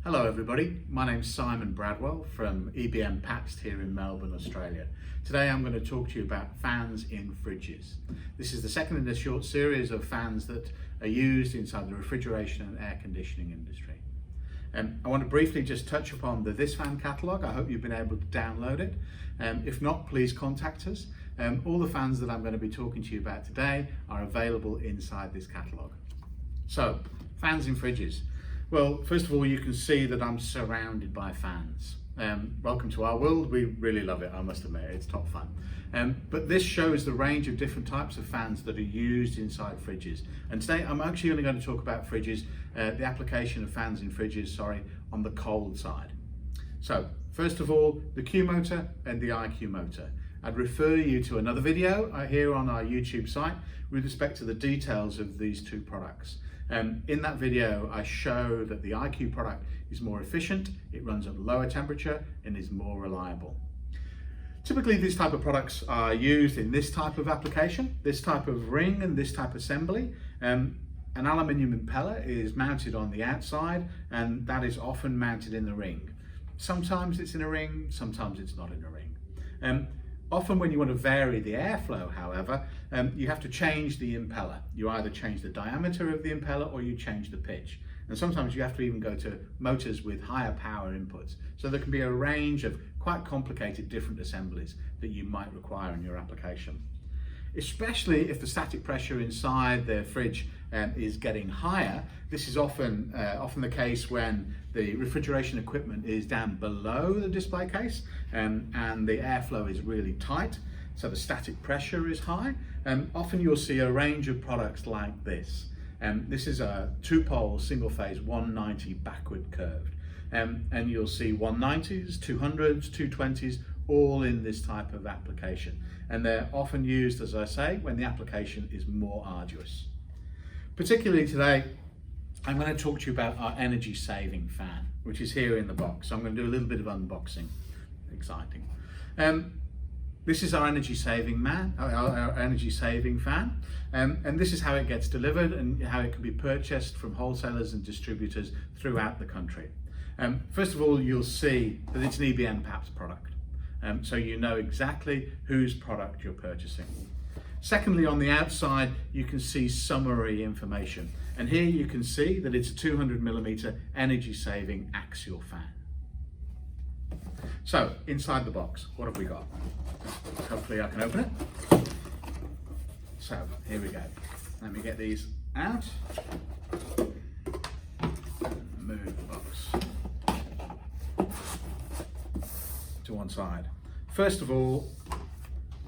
Hello everybody, my name's Simon Bradwell from ebm-papst here in Melbourne, Australia. Today I'm going to talk to you about fans in fridges. This is the second in a short series of fans that are used inside the refrigeration and air conditioning industry. I want to briefly just touch upon the This Fan catalogue. I hope you've been able to download it. If not, please contact us. All the fans that I'm going to be talking to you about today are available inside this catalogue. So, fans in fridges. Well, first of all, you can see that I'm surrounded by fans. Welcome to our world. We really love it, I must admit. It's top fun. But this shows the range of different types of fans that are used inside fridges. And today I'm actually only going to talk about fridges, the application of fans in fridges, on the cold side. So, first of all, the Q motor and the IQ motor. I'd refer you to another video here on our YouTube site with respect to the details of these two products. In that video, I show that the IQ product is more efficient, it runs at lower temperature, and is more reliable. Typically, these type of products are used in this type of application, this type of ring and this type of assembly. An aluminium impeller is mounted on the outside, and that is often mounted in the ring. Sometimes it's in a ring, sometimes it's not in a ring. Often when you want to vary the airflow, however, you have to change the impeller. You either change the diameter of the impeller or you change the pitch. And sometimes you have to even go to motors with higher power inputs. So there can be a range of quite complicated different assemblies that you might require in your application. Especially if the static pressure inside the fridge is getting higher. This is often the case when the refrigeration equipment is down below the display case and the airflow is really tight, so the static pressure is high. Often you'll see a range of products like this. This is a two-pole single-phase 190 backward curved, and you'll see 190s, 200s, 220s, all in this type of application. And they're often used, as I say, when the application is more arduous. Particularly today, I'm going to talk to you about our energy saving fan, which is here in the box. So I'm going to do a little bit of unboxing. Exciting. This is our energy saving fan, and this is how it gets delivered and how it can be purchased from wholesalers and distributors throughout the country. First of all, you'll see that it's an ebm-papst product. So you know exactly whose product you're purchasing. Secondly, on the outside, you can see summary information. And here you can see that it's a 200mm energy-saving axial fan. So, inside the box, what have we got? Hopefully I can open it. So, here we go. Let me get these out. Move the box to one side. First of all,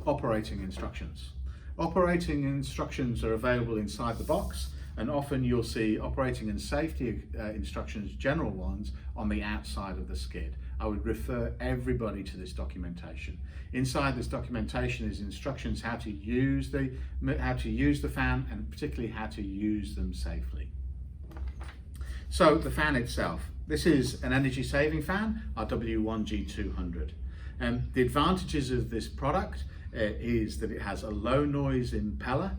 operating instructions. Operating instructions are available inside the box, and often you'll see operating and safety instructions, general ones, on the outside of the skid. I would refer everybody to this documentation. Inside this documentation is instructions how to use the fan, and particularly how to use them safely. So the fan itself. This is an energy saving fan, our W1G200. The advantages of this product is that it has a low noise impeller,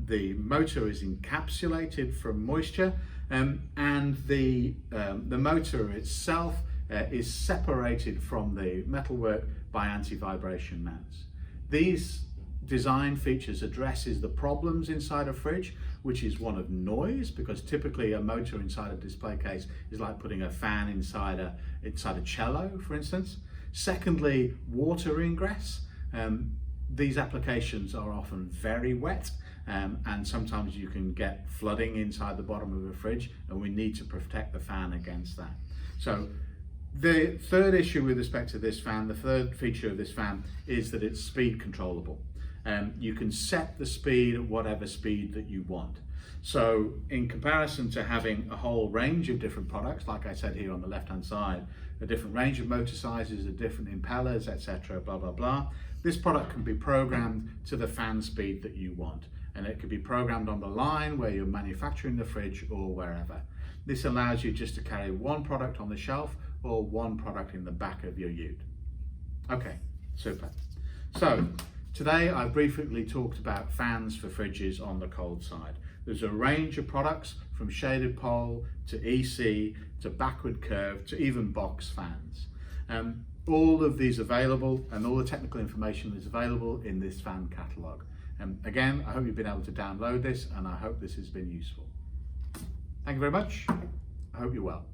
the motor is encapsulated from moisture, and the motor itself is separated from the metalwork by anti-vibration mounts. These design features addresses the problems inside a fridge, which is one of noise, because typically a motor inside a display case is like putting a fan inside a cello, for instance. Secondly, water ingress. These applications are often very wet, and sometimes you can get flooding inside the bottom of a fridge, and we need to protect the fan against that. So the third issue with respect to this fan, the third feature of this fan, is that it's speed controllable. You can set the speed at whatever speed that you want. So in comparison to having a whole range of different products, like I said here on the left hand side, a different range of motor sizes, a different impellers, etc., blah blah blah, this product can be programmed to the fan speed that you want, and it can be programmed on the line where you're manufacturing the fridge or wherever. This allows you just to carry one product on the shelf or one product in the back of your ute. Okay, super. So today I've briefly talked about fans for fridges on the cold side. There's a range of products from shaded pole to EC to backward curve to even box fans. All of these available, and all the technical information is available in this fan catalogue. Again, I hope you've been able to download this, and I hope this has been useful. Thank you very much. I hope you're well.